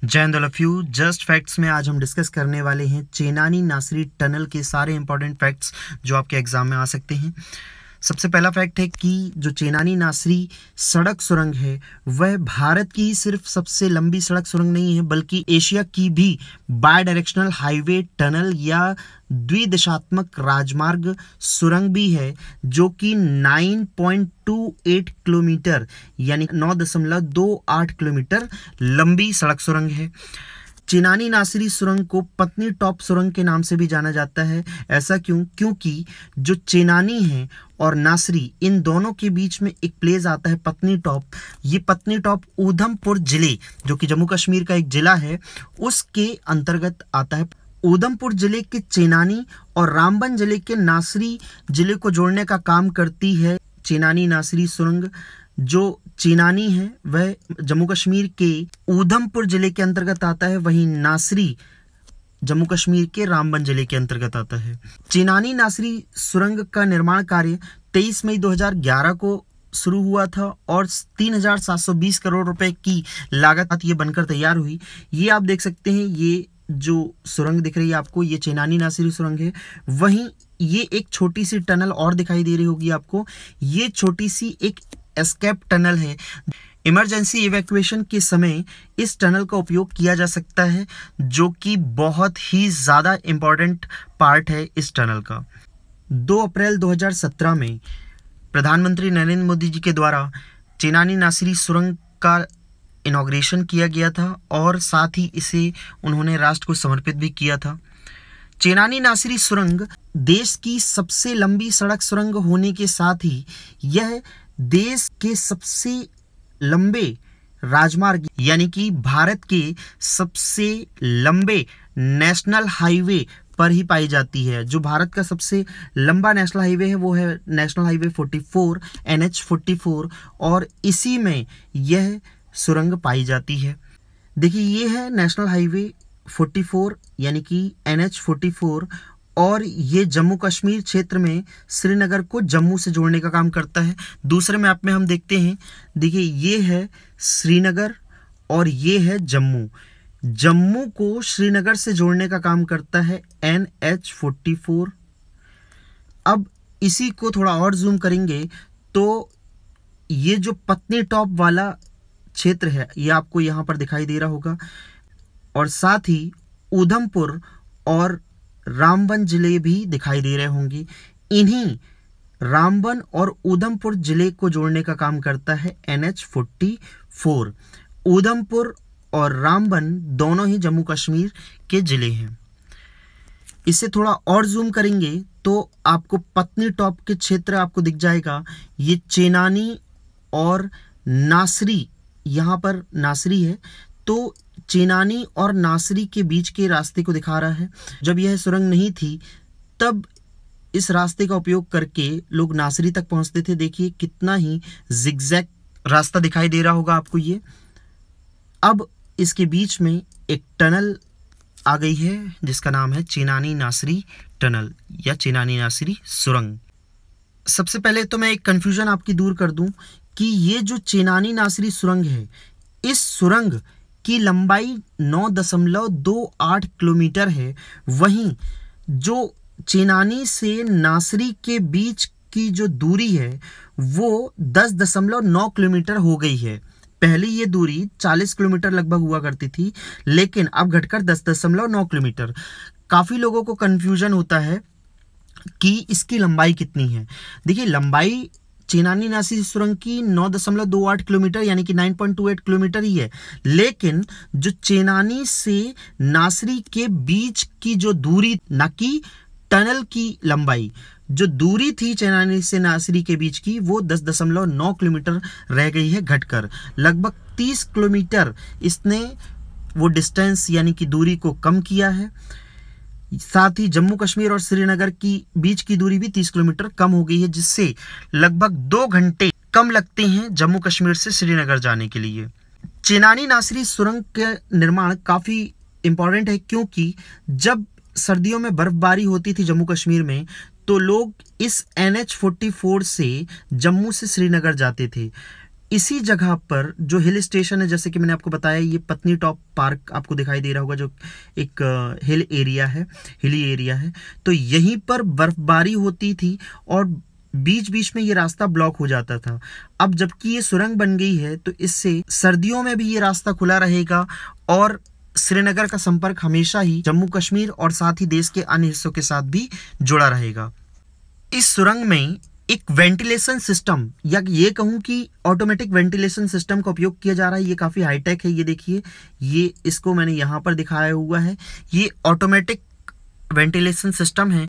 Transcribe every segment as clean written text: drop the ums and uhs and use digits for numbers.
जय Hind all of you. Just facts में आज हम डिस्कस करने वाले हैं चेनानी नासरी टनल के सारे इंपॉर्टेंट फैक्ट्स जो आपके एग्जाम में आ सकते हैं। सबसे पहला फैक्ट है कि जो चेनानी नासरी सड़क सुरंग है वह भारत की सिर्फ सबसे लंबी सड़क सुरंग नहीं है बल्कि एशिया की भी बाय डायरेक्शनल हाईवे टनल या द्विदिशात्मक राजमार्ग सुरंग भी है, जो कि 9.28 किलोमीटर यानी 9.28 किलोमीटर लंबी सड़क सुरंग है। चेनानी नासरी सुरंग को पत्नी टॉप सुरंग के नाम से भी जाना जाता है। ऐसा क्यों? क्योंकि जो चेनानी है और नासरी इन दोनों के बीच में एक प्लेस आता है पत्नी टॉप। ये पत्नी टॉप ऊधमपुर जिले, जो कि जम्मू कश्मीर का एक जिला है, उसके अंतर्गत आता है। ऊधमपुर जिले के चेनानी और रामबन जिले के नासरी जिले को जोड़ने का काम करती है चेनानी नासरी सुरंग। जो चेनानी है वह जम्मू कश्मीर के ऊधमपुर जिले के अंतर्गत आता है, वहीं नासरी जम्मू कश्मीर के रामबन जिले के अंतर्गत आता है। चेनानी नासरी सुरंग का निर्माण कार्य 23 मई 2011 को शुरू हुआ था और 3,720 करोड़ रुपए की लागत ये बनकर तैयार हुई। ये आप देख सकते हैं, ये जो सुरंग दिख रही है आपको, ये चेनानी नासरी सुरंग है। वहीं ये एक छोटी सी टनल और दिखाई दे रही होगी आपको, ये छोटी सी एक एस्केप टनल है। इमरजेंसी इवैक्यूएशन के समय इस टनल का उपयोग किया जा सकता है, जो कि बहुत ही ज़्यादा इम्पॉर्टेंट पार्ट है इस टनल का। 2 अप्रैल 2017 में प्रधानमंत्री नरेंद्र मोदी जी के द्वारा चेनानी नासरी सुरंग का इनॉग्रेशन किया गया था और साथ ही इसे उन्होंने राष्ट्र को समर्पित भी किया था। चेनानी नासरी सुरंग देश की सबसे लंबी सड़क सुरंग होने के साथ ही यह देश के सबसे लंबे राजमार्ग यानी कि भारत के सबसे लंबे नेशनल हाईवे पर ही पाई जाती है। जो भारत का सबसे लंबा नेशनल हाईवे है वो है नेशनल हाईवे 44 NH 44 और इसी में यह सुरंग पाई जाती है। देखिए, ये है नेशनल हाईवे 44 यानी कि NH 44 और ये जम्मू कश्मीर क्षेत्र में श्रीनगर को जम्मू से जोड़ने का काम करता है। दूसरे मैप में हम देखते हैं, देखिए ये है श्रीनगर और ये है जम्मू। जम्मू को श्रीनगर से जोड़ने का काम करता है NH 44। अब इसी को थोड़ा और जूम करेंगे तो ये जो पत्नी टॉप वाला क्षेत्र है ये आपको यहाँ पर दिखाई दे रहा होगा और साथ ही ऊधमपुर और रामबन जिले भी दिखाई दे रहे होंगे। इन्हीं रामबन और ऊधमपुर जिले को जोड़ने का काम करता है NH 44। ऊधमपुर और रामबन दोनों ही जम्मू कश्मीर के जिले हैं। इसे थोड़ा और जूम करेंगे तो आपको पत्नी टॉप के क्षेत्र आपको दिख जाएगा। ये चेनानी और नासरी, यहाँ पर नासरी है तो चेनानी और नासरी के बीच के रास्ते को दिखा रहा है। जब यह सुरंग नहीं थी तब इस रास्ते का उपयोग करके लोग नासरी तक पहुंचते थे। देखिए कितना ही जिगजैग रास्ता दिखाई दे रहा होगा आपको ये। अब इसके बीच में एक टनल आ गई है जिसका नाम है चेनानी नासरी टनल या चेनानी नासरी सुरंग। सबसे पहले तो मैं एक कन्फ्यूजन आपकी दूर कर दूं कि ये जो चेनानी नासरी सुरंग है, इस सुरंग की लंबाई 9.28 किलोमीटर है। वहीं जो चेनानी से नासरी के बीच की जो दूरी है वो 10.9 किलोमीटर हो गई है। पहले ये दूरी 40 किलोमीटर लगभग हुआ करती थी, लेकिन अब घटकर 10.9 किलोमीटर। काफ़ी लोगों को कन्फ्यूजन होता है कि इसकी लंबाई कितनी है। देखिए, लंबाई चेनानी नासरी सुरंग की 9.28 किलोमीटर यानी कि 9.28 किलोमीटर ही है, लेकिन जो चेनानी से नासरी के बीच की जो दूरी, ना कि टनल की लंबाई, जो दूरी थी चेनानी से नासरी के बीच की वो 10.9 किलोमीटर रह गई है घटकर। लगभग 30 किलोमीटर इसने वो डिस्टेंस यानी कि दूरी को कम किया है। साथ ही जम्मू कश्मीर और श्रीनगर की बीच की दूरी भी 30 किलोमीटर कम हो गई है, जिससे लगभग 2 घंटे कम लगते हैं जम्मू कश्मीर से श्रीनगर जाने के लिए। चेनानी नासरी सुरंग का निर्माण काफ़ी इम्पॉर्टेंट है क्योंकि जब सर्दियों में बर्फबारी होती थी जम्मू कश्मीर में तो लोग इस NH 44 से जम्मू से श्रीनगर जाते थे। इसी जगह पर जो हिल स्टेशन है, जैसे कि मैंने आपको बताया, ये पत्नी टॉप पार्क आपको दिखाई दे रहा होगा, जो एक हिल एरिया है, हिली एरिया है। तो यहीं पर बर्फबारी होती थी और बीच बीच में ये रास्ता ब्लॉक हो जाता था। अब जबकि ये सुरंग बन गई है तो इससे सर्दियों में भी ये रास्ता खुला रहेगा और श्रीनगर का संपर्क हमेशा ही जम्मू कश्मीर और साथ ही देश के अन्य हिस्सों के साथ भी जुड़ा रहेगा। इस सुरंग में एक वेंटिलेशन सिस्टम, या ये कहूँ कि ऑटोमेटिक वेंटिलेशन सिस्टम का उपयोग किया जा रहा है। ये काफ़ी हाईटेक है। ये देखिए, ये इसको मैंने यहाँ पर दिखाया हुआ है, ये ऑटोमेटिक वेंटिलेशन सिस्टम है।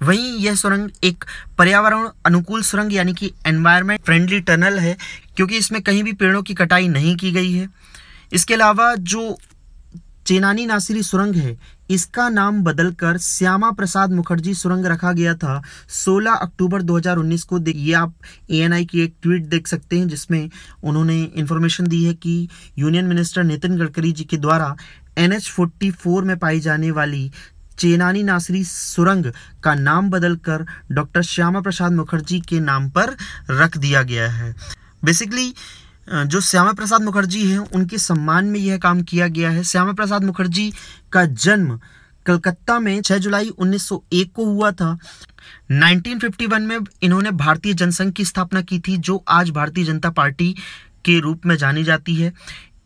वहीं यह सुरंग एक पर्यावरण अनुकूल सुरंग यानी कि एनवायरनमेंट फ्रेंडली टनल है, क्योंकि इसमें कहीं भी पेड़ों की कटाई नहीं की गई है। इसके अलावा जो चेनानी नासिरी सुरंग है, इसका नाम बदलकर श्यामा प्रसाद मुखर्जी सुरंग रखा गया था 16 अक्टूबर 2019 को। ये आप ANI की एक ट्वीट देख सकते हैं, जिसमें उन्होंने इन्फॉर्मेशन दी है कि यूनियन मिनिस्टर नितिन गडकरी जी के द्वारा NH-44 में पाई जाने वाली चेनानी नासिरी सुरंग का नाम बदलकर डॉक्टर श्यामा प्रसाद मुखर्जी के नाम पर रख दिया गया है। बेसिकली जो श्यामा प्रसाद मुखर्जी हैं, उनके सम्मान में यह काम किया गया है। श्यामा प्रसाद मुखर्जी का जन्म कलकत्ता में 6 जुलाई 1901 को हुआ था। 1951 में इन्होंने भारतीय जनसंघ की स्थापना की थी, जो आज भारतीय जनता पार्टी के रूप में जानी जाती है।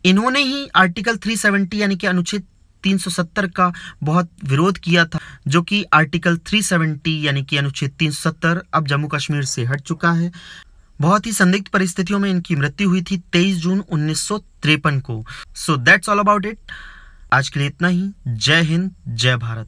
इन्होंने ही आर्टिकल 370 यानी कि अनुच्छेद 370 का बहुत विरोध किया था, जो कि आर्टिकल 370 यानी कि अनुच्छेद 370 अब जम्मू कश्मीर से हट चुका है। बहुत ही संदिग्ध परिस्थितियों में इनकी मृत्यु हुई थी 23 जून 1953 को। So that's all about it. आज के लिए इतना ही। जय हिंद, जय भारत।